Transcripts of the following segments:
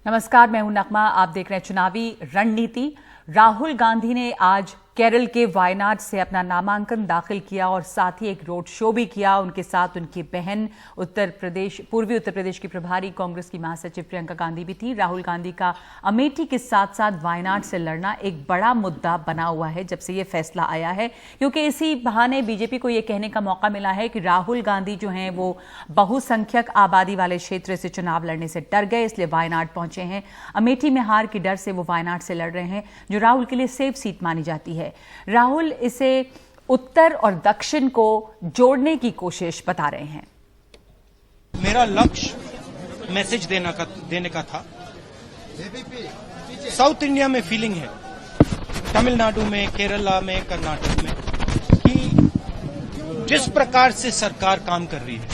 नमस्कार, मैं हूं नगमा। आप देख रहे हैं चुनावी रणनीति। राहुल गांधी ने आज केरल के वायनाड से अपना नामांकन दाखिल किया और साथ ही एक रोड शो भी किया। उनके साथ उनकी बहन पूर्वी उत्तर प्रदेश की प्रभारी कांग्रेस की महासचिव प्रियंका गांधी भी थी। राहुल गांधी का अमेठी के साथ साथ वायनाड से लड़ना एक बड़ा मुद्दा बना हुआ है जब से ये फैसला आया है, क्योंकि इसी बहाने बीजेपी को ये कहने का मौका मिला है कि राहुल गांधी जो हैं वो बहुसंख्यक आबादी वाले क्षेत्र से चुनाव लड़ने से डर गए, इसलिए वायनाड पहुंचे हैं। अमेठी में हार के डर से वो वायनाड से लड़ रहे हैं, जो राहुल के लिए सेफ सीट मानी जाती है। राहुल इसे उत्तर और दक्षिण को जोड़ने की कोशिश बता रहे हैं। मेरा लक्ष्य मैसेज देने का था। साउथ इंडिया में फीलिंग है, तमिलनाडु में, केरला में, कर्नाटक में, कि जिस प्रकार से सरकार काम कर रही है,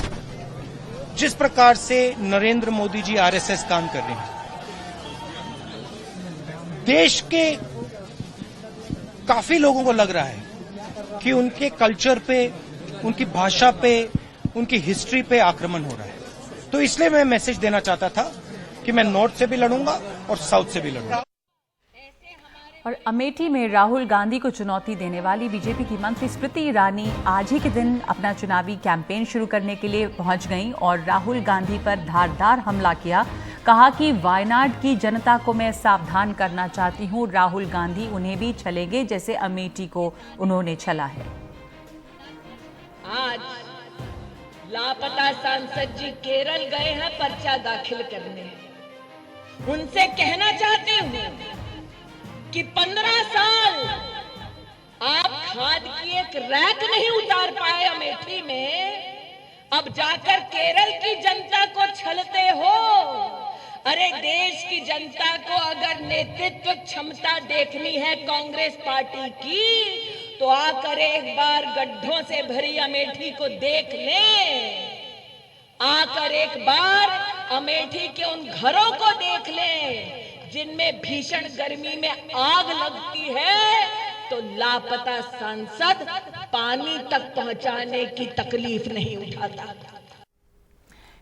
जिस प्रकार से नरेंद्र मोदी जी आरएसएस काम कर रहे हैं, देश के काफी लोगों को लग रहा है कि उनके कल्चर पे, उनकी भाषा पे, उनकी हिस्ट्री पे आक्रमण हो रहा है। तो इसलिए मैं मैसेज देना चाहता था कि मैं नॉर्थ से भी लड़ूंगा और साउथ से भी लड़ूंगा। और अमेठी में राहुल गांधी को चुनौती देने वाली बीजेपी की मंत्री स्मृति ईरानी आज ही के दिन अपना चुनावी कैंपेन शुरू करने के लिए पहुंच गईं और राहुल गांधी पर धारदार हमला किया। कहा कि वायनाड की जनता को मैं सावधान करना चाहती हूं, राहुल गांधी उन्हें भी छलेंगे जैसे अमेठी को उन्होंने छला है। आज लापता सांसद जी केरल गए हैं पर्चा दाखिल करने। उनसे कहना चाहती हूं कि 15 साल आप खाद की एक रैक नहीं उतार पाए अमेठी में, अब जाकर केरल की जनता को छलते हो। अरे देश की जनता को अगर नेतृत्व क्षमता देखनी है कांग्रेस पार्टी की, तो आकर एक बार गड्ढों से भरी अमेठी को देख लें। आकर एक बार अमेठी के उन घरों को देख लें जिनमें भीषण गर्मी में आग लगती है, तो लापता सांसद पानी तक पहुंचाने की तकलीफ नहीं उठाता।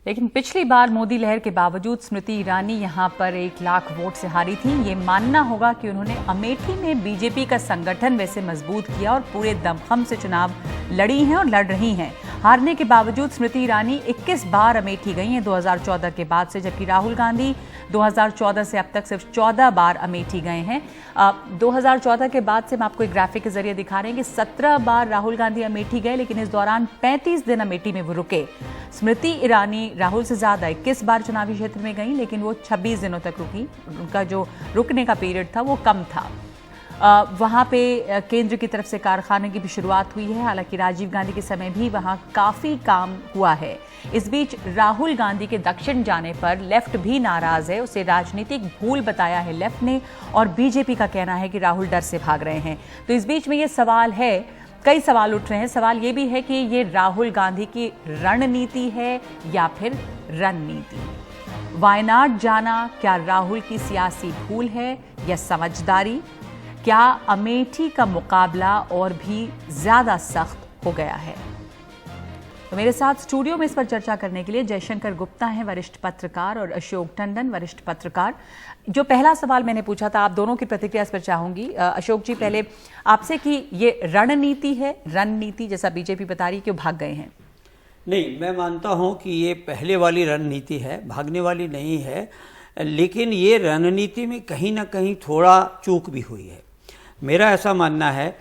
लेकिन पिछली बार मोदी लहर के बावजूद स्मृति ईरानी यहां पर 1 लाख वोट से हारी थी। ये मानना होगा कि उन्होंने अमेठी में बीजेपी का संगठन वैसे मजबूत किया और पूरे दमखम से चुनाव लड़ी हैं और लड़ रही हैं। हारने के बावजूद स्मृति ईरानी 21 बार अमेठी गई हैं 2014 के बाद से, जबकि राहुल गांधी 2014 से अब तक सिर्फ 14 बार अमेठी गए हैं। 2014 के बाद से हम आपको एक ग्राफिक के जरिए दिखा रहे हैं कि 17 बार राहुल गांधी अमेठी गए, लेकिन इस दौरान 35 दिन अमेठी में वो रुके। स्मृति ईरानी राहुल से ज्यादा 21 बार चुनावी क्षेत्र में गई, लेकिन वो 26 दिनों तक रुकी। उनका जो रुकने का पीरियड था वो कम था। वहाँ पे केंद्र की तरफ से कारखाने की भी शुरुआत हुई है। हालांकि राजीव गांधी के समय भी वहाँ काफ़ी काम हुआ है। इस बीच राहुल गांधी के दक्षिण जाने पर लेफ्ट भी नाराज है, उसे राजनीतिक भूल बताया है लेफ्ट ने, और बीजेपी का कहना है कि राहुल डर से भाग रहे हैं। तो इस बीच में ये सवाल है, कई सवाल उठ रहे हैं। सवाल ये भी है कि ये राहुल गांधी की रणनीति है या फिर रणनीति। वायनाड जाना क्या राहुल की सियासी भूल है या समझदारी? क्या अमेठी का मुकाबला और भी ज्यादा सख्त हो गया है? तो मेरे साथ स्टूडियो में इस पर चर्चा करने के लिए जयशंकर गुप्ता हैं, वरिष्ठ पत्रकार, और अशोक टंडन, वरिष्ठ पत्रकार। जो पहला सवाल मैंने पूछा था, आप दोनों की प्रतिक्रिया इस पर चाहूंगी। अशोक जी, पहले आपसे कि ये रणनीति है, रणनीति जैसा बीजेपी बता रही, क्यों भाग गए हैं? नहीं, मैं मानता हूं कि ये पहले वाली रणनीति है, भागने वाली नहीं है। लेकिन ये रणनीति में कहीं ना कहीं थोड़ा चूक भी हुई है। मेरा ऐसा मानना है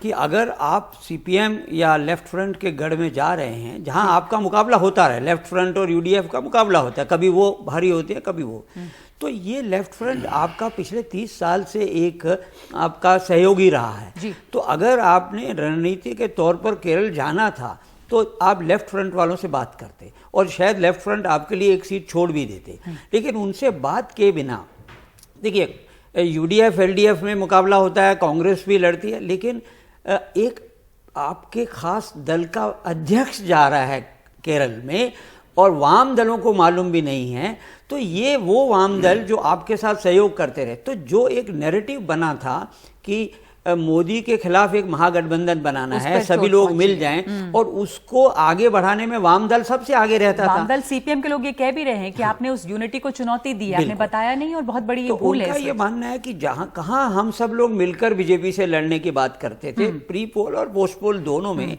कि अगर आप सीपीएम या लेफ्ट फ्रंट के गढ़ में जा रहे हैं, जहां आपका मुकाबला होता रहे, लेफ्ट फ्रंट और यूडीएफ का मुकाबला होता है, कभी वो भारी होती है कभी वो, तो ये लेफ्ट फ्रंट आपका पिछले 30 साल से एक आपका सहयोगी रहा है। तो अगर आपने रणनीति के तौर पर केरल जाना था तो आप लेफ्ट फ्रंट वालों से बात करते और शायद लेफ्ट फ्रंट आपके लिए एक सीट छोड़ भी देते। लेकिन उनसे बात के बिना, देखिए यूडीएफ एलडीएफ में मुकाबला होता है, कांग्रेस भी लड़ती है, लेकिन एक आपके खास दल का अध्यक्ष जा रहा है केरल में और वाम दलों को मालूम भी नहीं है, तो ये वो वाम दल जो आपके साथ सहयोग करते रहे, तो जो एक नैरेटिव बना था कि मोदी के खिलाफ एक महागठबंधन बनाना उस है, पर सभी चोट लोग पहुंची मिल जाएं और उसको आगे बढ़ाने में वाम दल सबसे आगे रहता था। वाम दल सीपीएम के लोग ये कह भी रहे हैं कि आपने उस यूनिटी को चुनौती दी, आपने बताया नहीं और बहुत बड़ी ये तो भूल है उनका ये मानना है कि कहाँ हम सब लोग मिलकर बीजेपी से लड़ने की बात करते थे, प्री पोल और पोस्ट पोल दोनों में,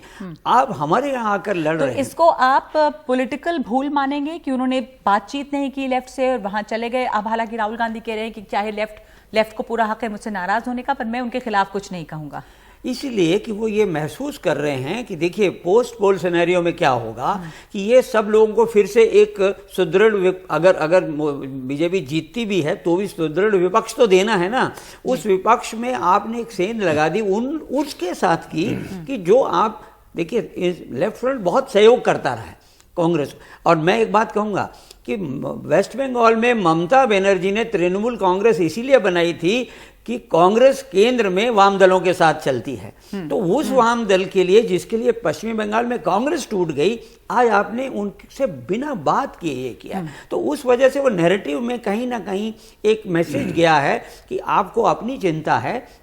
आप हमारे यहाँ आकर लड़ तो रहे हैं। इसको आप पॉलिटिकल भूल मानेंगे कि उन्होंने बातचीत नहीं की लेफ्ट से और वहां चले गए? अब हालांकि राहुल गांधी कह रहे हैं कि चाहे लेफ्ट को पूरा हक है मुझसे नाराज होने का, पर मैं उनके खिलाफ कुछ नहीं कहूंगा। इसलिए कि वो ये महसूस कर रहे हैं कि देखिए पोस्ट पोल सिनेरियो में क्या होगा कि ये सब लोगों को फिर से एक सुदृढ़ अगर बीजेपी जीतती भी है तो भी सुदृढ़ विपक्ष तो देना है ना। उस विपक्ष में आपने एक सेंध लगा दी उसके साथ की कि जो आप देखिए लेफ्ट फ्रंट बहुत सहयोग करता रहा है कांग्रेस। और मैं एक बात कहूंगा कि वेस्ट बंगाल में ममता बनर्जी ने तृणमूल कांग्रेस इसीलिए बनाई थी कि कांग्रेस केंद्र में वाम दलों के साथ चलती है, तो उस वाम दल के लिए जिसके लिए पश्चिमी बंगाल में कांग्रेस टूट गई, आज आपने उनसे बिना बात किए ये किया। तो उस वजह से वो नैरेटिव में कहीं ना कहीं एक मैसेज गया है कि आपको अपनी चिंता है,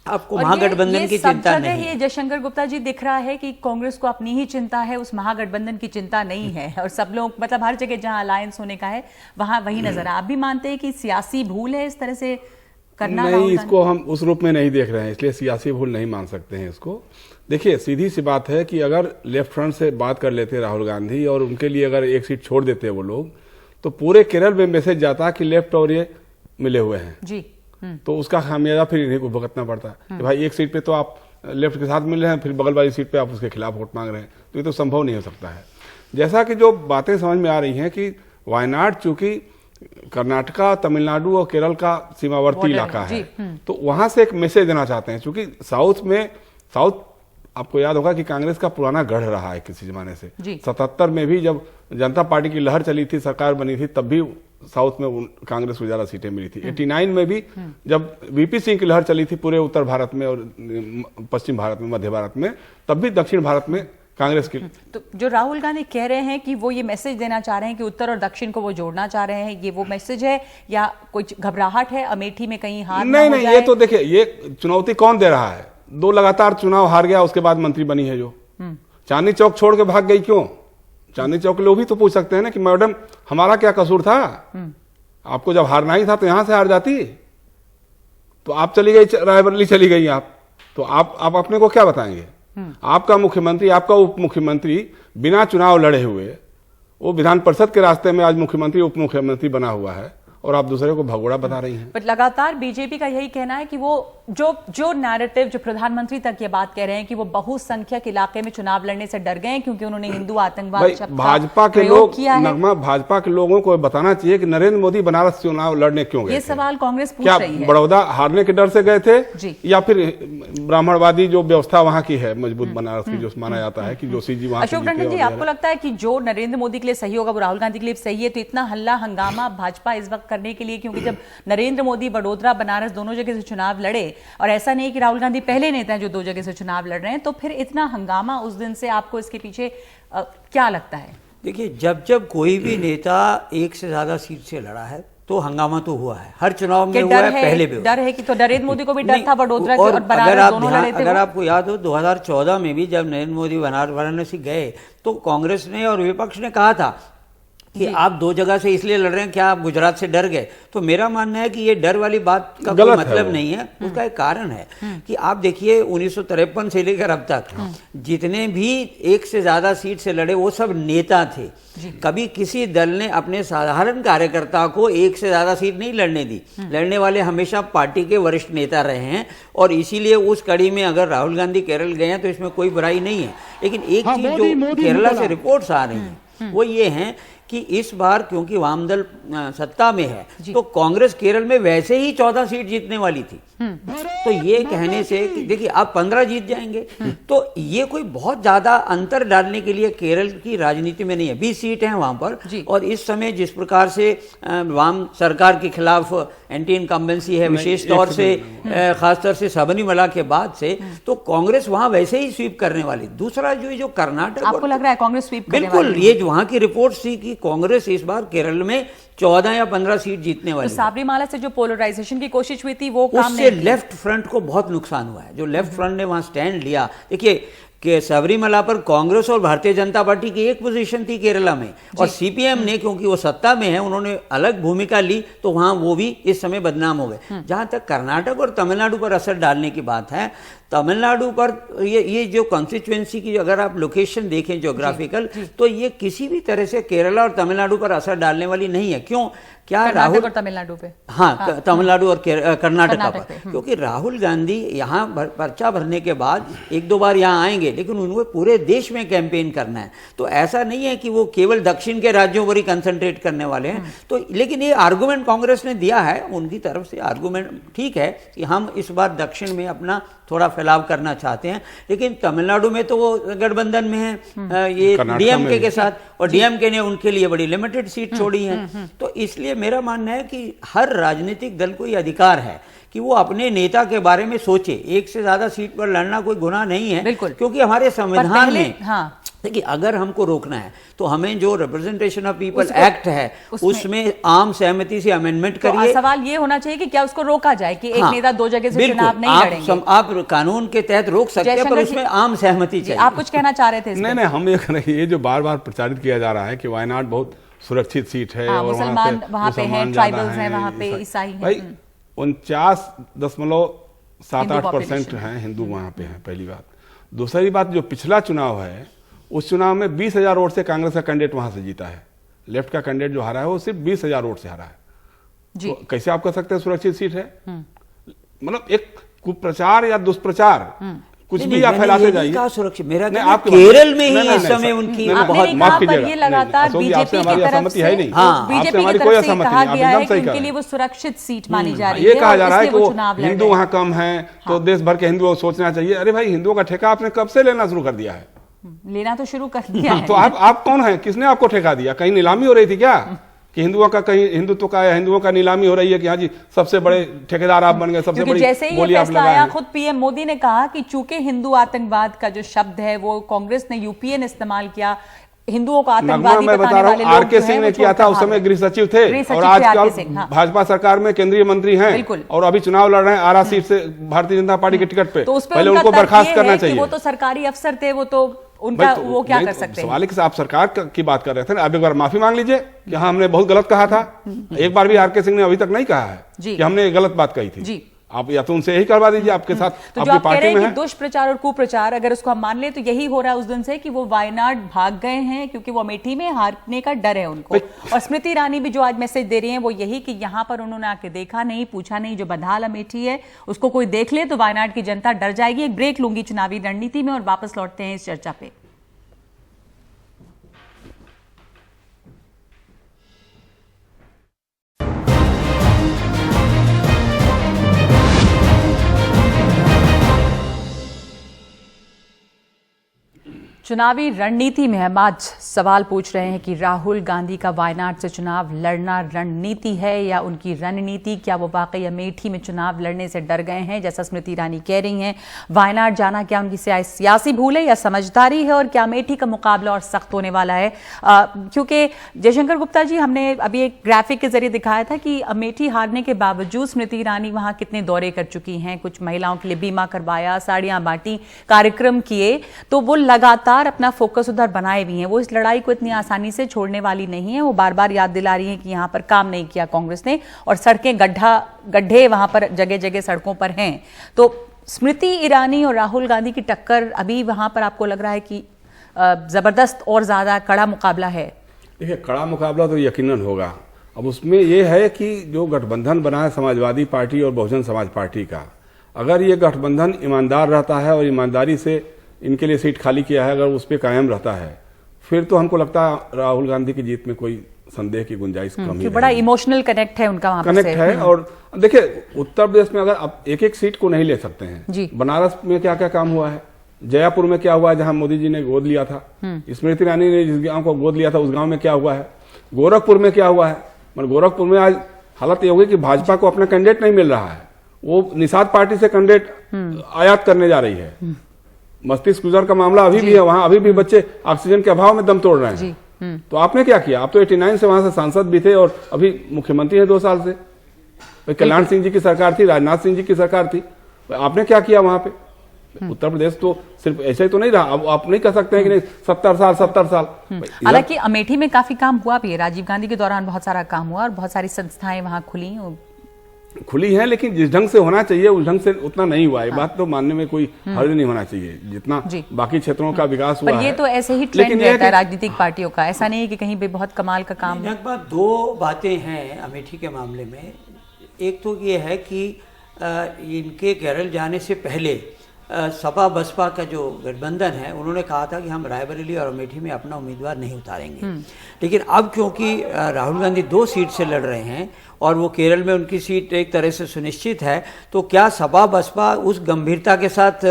आपको महागठबंधन की चिंता नहीं है। ये जयशंकर गुप्ता जी दिख रहा है कि कांग्रेस को अपनी ही चिंता है, उस महागठबंधन की चिंता नहीं है, और सब लोग मतलब हर जगह जहां अलायंस होने का है वहां वही नजर आप भी मानते हैं कि सियासी भूल है इस तरह से करना? नहीं, इसको हम उस रूप में नहीं देख रहे हैं, इसलिए सियासी भूल नहीं मान सकते हैं इसको। देखिए सीधी सी बात है कि अगर लेफ्ट फ्रंट से बात कर लेते राहुल गांधी और उनके लिए अगर एक सीट छोड़ देते वो लोग, तो पूरे केरल में मैसेज जाता कि लेफ्ट और ये मिले हुए हैं जी। तो उसका खामियाजा फिर इन्हीं को भुगतना पड़ता कि भाई एक सीट पे तो आप लेफ्ट के साथ मिल रहे हैं, फिर बगल वाली सीट पे आप उसके खिलाफ वोट मांग रहे हैं, तो ये तो संभव नहीं हो सकता है। जैसा कि जो बातें समझ में आ रही हैं कि वायनाड चूंकि कर्नाटका, तमिलनाडु और केरल का सीमावर्ती इलाका है, तो वहां से एक मैसेज देना चाहते हैं। चूंकि साउथ आपको याद होगा कि कांग्रेस का पुराना गढ़ रहा है किसी जमाने से। 77 में भी जब जनता पार्टी की लहर चली थी, सरकार बनी थी, तब भी साउथ में कांग्रेस को ज्यादा सीटें मिली थी। 89 में भी जब वीपी सिंह की लहर चली थी पूरे उत्तर भारत में और पश्चिम भारत में, मध्य भारत में, तब भी दक्षिण भारत में कांग्रेस की। तो जो राहुल गांधी कह रहे हैं कि वो ये मैसेज देना चाह रहे हैं कि उत्तर और दक्षिण को वो जोड़ना चाह रहे हैं, ये वो मैसेज है या कुछ घबराहट है अमेठी में कहीं हार नहीं नहीं, ये तो देखिए ये चुनौती कौन दे रहा है? 2 लगातार चुनाव हार गया, उसके बाद मंत्री बनी है जो चांदनी चौक छोड़ के भाग गई, क्यों? चांदनी चौक के लोग भी तो पूछ सकते हैं ना कि मैडम हमारा क्या कसूर था? आपको जब हारना ही था तो यहां से हार जाती, तो आप चली गई रायबरेली चली गई आप, तो आप अपने को क्या बताएंगे? आपका मुख्यमंत्री, आपका उप मुख्यमंत्री बिना चुनाव लड़े हुए वो विधान परिषद के रास्ते में आज मुख्यमंत्री उप मुख्यमंत्री बना हुआ है और आप दूसरे को भगोड़ा बता रही हैं। बट लगातार बीजेपी का यही कहना है कि वो जो नैरेटिव जो प्रधानमंत्री तक ये बात कह रहे हैं कि वो बहुसंख्यक इलाके में चुनाव लड़ने से डर गए हैं क्योंकि उन्होंने हिंदू आतंकवाद शब्द का भाजपा के लोग नगमा भाजपा के लोगों को बताना चाहिए कि नरेंद्र मोदी बनारस चुनाव लड़ने क्यों गए? ये सवाल कांग्रेस पूछ क्या रही है। बड़ौदा हारने के डर से गए थे जी। या फिर ब्राह्मणवादी जो व्यवस्था वहां की है मजबूत बनारस की, जो माना जाता है कि जोशी जी वहां। अशोक टंडन जी, आपको लगता है कि जो नरेंद्र मोदी के लिए सही होगा वो राहुल गांधी के लिए सही है? तो इतना हल्ला हंगामा भाजपा इस वक्त करने के लिए, क्योंकि जब नरेंद्र मोदी वडोदरा बनारस दोनों जगह से चुनाव लड़े, और ऐसा नहीं कि राहुल गांधी पहले नेता हैं जो 2 जगह से चुनाव लड़ रहे हैं, तो फिर इतना हंगामा उस दिन से आपको इसके पीछे क्या लगता है? देखिए जब कोई भी नेता एक से ज्यादा सीट से लड़ा है तो हंगामा तो हुआ है, हर चुनाव में हुआ है, पहले भी डर है कि तो नरेंद्र मोदी को भी डर था वडोदरा और बनारस दोनों लड़े थे। अगर आपको याद हो 2014 में भी जब नरेंद्र मोदी वाराणसी गए तो कांग्रेस ने और विपक्ष ने कहा था कि आप 2 जगह से इसलिए लड़ रहे हैं, क्या आप गुजरात से डर गए? तो मेरा मानना है कि ये डर वाली बात का कोई मतलब नहीं है। उसका एक कारण है कि आप देखिए 1953 से लेकर अब तक जितने भी एक से ज्यादा सीट से लड़े वो सब नेता थे। कभी किसी दल ने अपने साधारण कार्यकर्ता को एक से ज्यादा सीट नहीं लड़ने दी। लड़ने वाले हमेशा पार्टी के वरिष्ठ नेता रहे हैं, और इसीलिए उस कड़ी में अगर राहुल गांधी केरल गए हैं तो इसमें कोई बुराई नहीं है। लेकिन एक चीज जो केरला से रिपोर्ट्स आ रही हैं वो ये हैं कि इस बार क्योंकि वामदल सत्ता में है तो कांग्रेस केरल में वैसे ही 14 सीट जीतने वाली थी। तो ये कहने से कि देखिए आप 15 जीत जाएंगे, तो ये कोई बहुत ज्यादा अंतर डालने के लिए केरल की राजनीति में नहीं है। 20 सीट हैं वहां पर, और इस समय जिस प्रकार से वाम सरकार के खिलाफ एंटी इनकम्बेंसी है, विशेष तौर से खासतौर से सबरीमला के बाद से, तो कांग्रेस वहां वैसे ही स्वीप करने वाली। दूसरा जो कर्नाटक, आपको लग रहा है कांग्रेस स्वीप बिल्कुल, ये जो वहां की रिपोर्ट थी कि कांग्रेस इस बार केरल में 14 या 15 सीट जीतने वाली तो साबरीमाला से जो पोलराइजेशन की कोशिश हुई थी वो काम उससे नहीं लेफ्ट फ्रंट को बहुत नुकसान हुआ है। जो लेफ्ट फ्रंट ने वहां स्टैंड लिया, देखिए कि सबरीमला पर कांग्रेस और भारतीय जनता पार्टी की एक पोजीशन थी केरला में, और सीपीएम ने, क्योंकि वो सत्ता में है, उन्होंने अलग भूमिका ली, तो वहां वो भी इस समय बदनाम हो गए। जहां तक कर्नाटक और तमिलनाडु पर असर डालने की बात है, तमिलनाडु पर ये जो कॉन्स्टिट्यूएंसी की अगर आप लोकेशन देखें ज्योग्राफिकल, तो ये किसी भी तरह से केरला और तमिलनाडु पर असर डालने वाली नहीं है। क्यों? क्या राहुल और तमिलनाडु पे, हाँ, तमिलनाडु और कर्नाटक पर, क्योंकि राहुल गांधी यहाँ पर्चा भरने के बाद 1-2 बार यहाँ आएंगे, लेकिन उनको पूरे देश में कैंपेन करना है। तो ऐसा नहीं है कि वो केवल दक्षिण के राज्यों पर ही कंसंट्रेट करने वाले हैं। तो लेकिन ये आर्गुमेंट कांग्रेस ने दिया है, उनकी तरफ से आर्गुमेंट ठीक है कि हम इस बार दक्षिण में अपना थोड़ा फैलाव करना चाहते हैं, लेकिन तमिलनाडु में तो वो गठबंधन में है ये डीएमके के साथ, और डीएमके ने उनके लिए बड़ी लिमिटेड सीट छोड़ी है। तो इसलिए मेरा मानना है कि हर राजनीतिक दल को ये अधिकार है कि वो अपने नेता के बारे में सोचे। एक से ज्यादा सीट पर लड़ना कोई गुनाह नहीं है, क्योंकि हमारे संविधान में देखिए, अगर हमको रोकना है तो हमें जो रिप्रेजेंटेशन ऑफ पीपल एक्ट है उसमें आम सहमति से अमेंडमेंट करिए। सवाल ये होना चाहिए कि क्या उसको रोका जाए कि एक नेता 2 जगह से चुनाव नहीं लड़ेंगे। आप कानून के तहत रोक सकते हैं, पर उसमें आम सहमति चाहिए। आप कुछ कहना चाह रहे थे? नहीं, हम ये जो बार बार प्रचारित किया जा रहा है कि वायनाड बहुत सुरक्षित सीट है, और मुसलमान वहां पे हैं, ट्राइबल्स हैं वहां पे, ईसाई हैं। भाई 49.78% हैं हिंदू वहां पे हैं, पहली बात। दूसरी बात, जो पिछला चुनाव है उस चुनाव में 20,000 वोट से कांग्रेस का कैंडिडेट वहां से जीता है। लेफ्ट का कैंडिडेट जो हारा है वो सिर्फ 20,000 वोट से हारा है। तो कैसे आप कह सकते हैं सुरक्षित सीट है? मतलब एक कुप्रचार या दुष्प्रचार कुछ भी आप फैलाते जाइए। सुरक्षित मेरा केरल में ही इस समय उनकी बहुत माफ कीजिएगा, लगातार बीजेपी की तरफ से है नहीं, आपसे हमारी कोई असहमति नहीं, आप एकदम सही कह रहे हैं। वो सुरक्षित सीट मानी जा रही है। ये कहा जा रहा है कि हिंदू वहां कम है तो देश भर के हिंदुओं को सोचना चाहिए। अरे भाई, हिंदुओं का ठेका आपने कब से लेना शुरू कर दिया है? लेना तो शुरू कर दिया है। तो आप कौन है? किसने आपको ठेका दिया? कहीं नीलामी हो रही थी क्या कि हिंदुओं का, कहीं हिंदुत्व का, हिंदुओं का नीलामी हो रही है कि हाँ जी सबसे बड़े ठेकेदार आप बन गए, सबसे बड़ी जैसे ही ये फैसला आया, खुद पीएम मोदी ने कहा कि चूंकि हिंदू आतंकवाद का जो शब्द है वो कांग्रेस ने यूपीए ने इस्तेमाल किया, हिंदुओं को आतंकवादी बताने वाले लोग आरके सिंह ने किया था, उस समय गृह सचिव थे, और आजकल भाजपा सरकार में केंद्रीय मंत्री हैं, और अभी चुनाव लड़ रहे हैं आरा सीट से भारतीय जनता पार्टी के टिकट पे। पहले उनको बर्खास्त करना चाहिए। वो तो सरकारी अफसर थे, वो तो उनका वो क्या कर सकते हैं? सवाल है कि आप सरकार की बात कर रहे थे ना, अब एक बार माफी मांग लीजिए कि हाँ हमने बहुत गलत कहा था। एक बार भी आरके सिंह ने अभी तक नहीं कहा है कि हमने गलत बात कही थी। आप या तो उनसे यही करवा दीजिए, आपके साथ तो आपकी पार्टी में है। दुष्प्रचार और कुप्रचार अगर उसको हम मान ले तो यही हो रहा है उस दिन से कि वो वायनाड भाग गए हैं क्योंकि वो अमेठी में हारने का डर है उनको। और स्मृति ईरानी भी जो आज मैसेज दे रही हैं वो यही कि यहां पर उन्होंने आके देखा नहीं, पूछा नहीं, जो बदहाल अमेठी है उसको कोई देख ले तो वायनाड की जनता डर जाएगी। एक ब्रेक लूंगी चुनावी रणनीति में और वापस लौटते हैं इस चर्चा पे। चुनावी रणनीति में हम आज सवाल पूछ रहे हैं कि राहुल गांधी का वायनाड से चुनाव लड़ना रणनीति है या उनकी रणनीति? क्या वो वाकई अमेठी में चुनाव लड़ने से डर गए हैं जैसा स्मृति ईरानी कह रही हैं? वायनाड जाना क्या उनकी सियासी भूल है या समझदारी है? और क्या अमेठी का मुकाबला और सख्त होने वाला है? क्योंकि जयशंकर गुप्ता जी, हमने अभी एक ग्राफिक के जरिए दिखाया था कि अमेठी हारने के बावजूद स्मृति ईरानी वहां कितने दौरे कर चुकी हैं, कुछ महिलाओं के लिए बीमा करवाया, साड़ियां बांटी, कार्यक्रम किए, तो वो लगातार अपना फोकस उधर बनाए हुई हैं। वो इस लड़ाई को इतनी आसानी से छोड़ने वाली नहीं है। वो बार बार याद दिला रही हैं कि यहां पर काम नहीं किया कांग्रेस ने, और सड़कें गड्ढे वहां पर जगह जगह सड़कों पर हैं। तो स्मृति ईरानी और राहुल गांधी की टक्कर अभी वहां पर आपको लग रहा है कि जबरदस्त और ज्यादा कड़ा मुकाबला है? देखिए, कड़ा मुकाबला तो यकीनन होगा। अब उसमें यह है कि जो गठबंधन बना है समाजवादी पार्टी और बहुजन समाज पार्टी का, अगर ये गठबंधन ईमानदार रहता है और ईमानदारी से इनके लिए सीट खाली किया है, अगर उस पर कायम रहता है, फिर तो हमको लगता है राहुल गांधी की जीत में कोई संदेह की गुंजाइश कम ही। बड़ा इमोशनल कनेक्ट है उनका वहां पर कनेक्ट है। और देखिए, उत्तर प्रदेश में अगर आप एक एक सीट को नहीं ले सकते हैं, बनारस में क्या क्या काम हुआ है, जयपुर में क्या हुआ है जहां मोदी जी ने गोद लिया था, स्मृति ईरानी ने जिस गांव को गोद लिया था उस गांव में क्या हुआ है, गोरखपुर में क्या हुआ है। मतलब गोरखपुर में आज हालत ये होगी कि भाजपा को अपना कैंडिडेट नहीं मिल रहा है, वो निषाद पार्टी से कैंडिडेट आयात करने जा रही है। मस्तिष्क गुजर का मामला अभी भी है वहां, अभी भी बच्चे ऑक्सीजन के अभाव में दम तोड़ रहे हैं। तो आपने क्या किया? आप तो 89 से वहां से सांसद भी थे और अभी मुख्यमंत्री है 2 साल से। भाई कल्याण सिंह जी की सरकार थी, राजनाथ सिंह जी की सरकार थी, आपने क्या किया वहां पे? उत्तर प्रदेश तो सिर्फ ऐसे ही तो नहीं रहा। अब आप नहीं कह सकते हैं कि नहीं 70 साल। हालांकि अमेठी में काफी काम हुआ भी है, राजीव गांधी के दौरान बहुत सारा काम हुआ और बहुत सारी संस्थाएं वहां खुली है, लेकिन जिस ढंग से होना चाहिए उस ढंग से उतना नहीं हुआ है। बात तो मानने में कोई हर्ज नहीं होना चाहिए जितना बाकी क्षेत्रों का विकास हुआ है। ये तो ऐसे ही ट्रेंड रहता है राजनीतिक पार्टियों का, ऐसा नहीं है कि कहीं पे बहुत कमाल का काम। लगभग 2 बातें हैं अमेठी के मामले में। एक तो ये है कि इनके केरल जाने से पहले सपा बसपा का जो गठबंधन है उन्होंने कहा था कि हम रायबरेली और अमेठी में अपना उम्मीदवार नहीं उतारेंगे। लेकिन अब क्योंकि राहुल गांधी 2 सीट से लड़ रहे हैं और वो केरल में उनकी सीट एक तरह से सुनिश्चित है, तो क्या सपा बसपा उस गंभीरता के साथ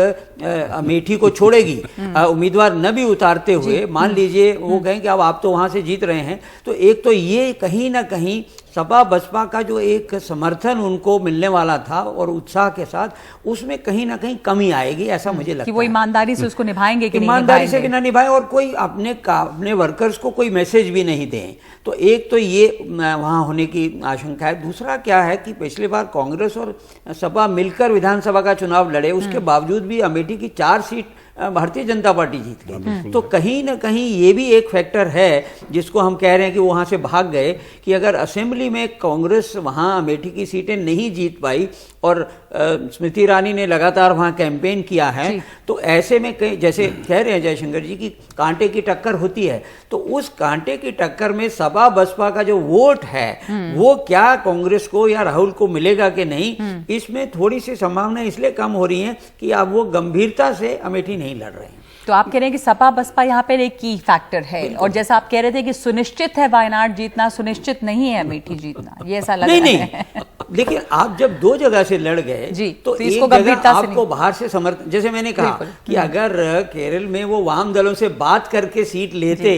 अमेठी को छोड़ेगी उम्मीदवार न भी उतारते हुए? मान लीजिए वो कहें कि अब आप तो वहां से जीत रहे हैं, तो एक तो ये कहीं ना कहीं सपा बसपा का जो एक समर्थन उनको मिलने वाला था और उत्साह के साथ, उसमें कहीं ना कहीं कमी आएगी, ऐसा मुझे लगता है। कि वो ईमानदारी से उसको निभाएंगे कि ईमानदारी से कि ना निभाए और कोई अपने वर्कर्स को कोई मैसेज भी नहीं दें। तो एक तो ये वहाँ होने की आशंका है। दूसरा क्या है कि पिछली बार कांग्रेस और सपा मिलकर विधानसभा का चुनाव लड़े, उसके बावजूद भी अमेठी की 4 सीट भारतीय जनता पार्टी जीत गई। तो कहीं ना कहीं ये भी एक फैक्टर है जिसको हम कह रहे हैं कि वो वहाँ से भाग गए, कि अगर असेंबली में कांग्रेस वहाँ अमेठी की सीटें नहीं जीत पाई और स्मृति ईरानी ने लगातार वहाँ कैंपेन किया है, तो ऐसे में जैसे कह रहे हैं जयशंकर जी की कांटे की टक्कर होती है, तो उस कांटे की टक्कर में सपा बसपा का जो वोट है वो क्या कांग्रेस को या राहुल को मिलेगा कि नहीं, इसमें थोड़ी सी संभावना इसलिए कम हो रही है कि अब वो गंभीरता से अमेठी नहीं लड़ रहे हैं। तो आप कह रहे हैं कि सपा बसपा यहाँ पर एक की फैक्टर है, और जैसा आप कह रहे थे कि सुनिश्चित है वायनाड जीतना, सुनिश्चित नहीं है अमेठी जीतना, ये ऐसा लग रहा है। देखिए, आप जब 2 जगह से लड़ गए तो इसको एक जगह आपको बाहर से समर्थन, जैसे मैंने कहा कि अगर केरल में वो वाम दलों से बात करके सीट लेते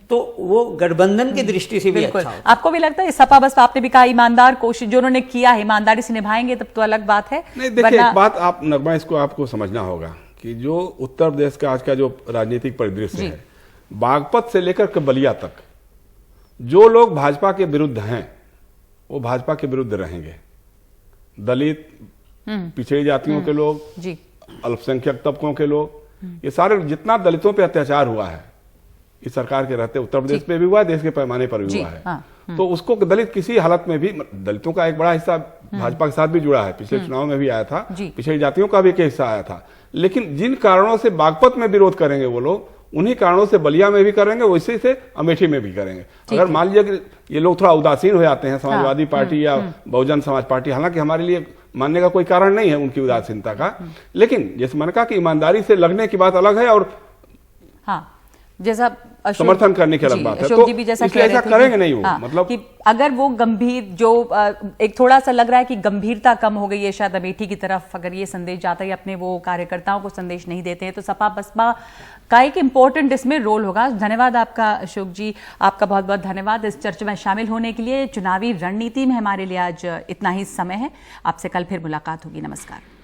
तो वो गठबंधन की दृष्टि से भी अच्छा होता। आपको भी लगता है सपा बसपा, आपने भी कहा ईमानदार कोशिश जो उन्होंने किया है ईमानदारी से निभाएंगे, तब तो अलग बात है। नहीं, देखिए एक बात आप नगमा, इसको आपको समझना होगा कि जो उत्तर प्रदेश का आज का जो राजनीतिक परिदृश्य है, बागपत से लेकर के बलिया तक जो लोग भाजपा के विरुद्ध हैं वो भाजपा के विरुद्ध रहेंगे। दलित, पिछड़ी जातियों के लोग, अल्पसंख्यक तबकों के लोग, ये सारे जितना दलितों पे अत्याचार हुआ है इस सरकार के रहते, उत्तर प्रदेश पे भी हुआ है, देश के पैमाने पर भी हुआ है। तो उसको दलित किसी हालत में भी, दलितों का एक बड़ा हिस्सा भाजपा के साथ भी जुड़ा है, पिछले चुनाव में भी आया था, पिछड़ी जातियों का भी एक हिस्सा आया था। लेकिन जिन कारणों से बागपत में विरोध करेंगे वो लोग, उन्हीं कारणों से बलिया में भी करेंगे, वैसे से अमेठी में भी करेंगे। अगर मान लीजिए कि ये लोग थोड़ा उदासीन हो जाते हैं, समाजवादी पार्टी या बहुजन समाज पार्टी, हालांकि हमारे लिए मानने का कोई कारण नहीं है उनकी उदासीनता का, लेकिन जैसे मैंने कहा कि ईमानदारी से लगने की बात अलग है और जैसा समर्थन करने की अलग बात है, तो जी भी जैसा ऐसा करेंगे नहीं वो, मतलब कि अगर वो गंभीर जो एक थोड़ा सा लग रहा है कि गंभीरता कम हो गई है शायद अमेठी की तरफ, अगर ये संदेश जाता है, अपने वो कार्यकर्ताओं को संदेश नहीं देते हैं, तो सपा बसपा का एक इंपॉर्टेंट इसमें रोल होगा। धन्यवाद आपका अशोक जी, आपका बहुत बहुत धन्यवाद इस चर्चा में शामिल होने के लिए। चुनावी रणनीति में हमारे लिए आज इतना ही समय है, आपसे कल फिर मुलाकात होगी। नमस्कार।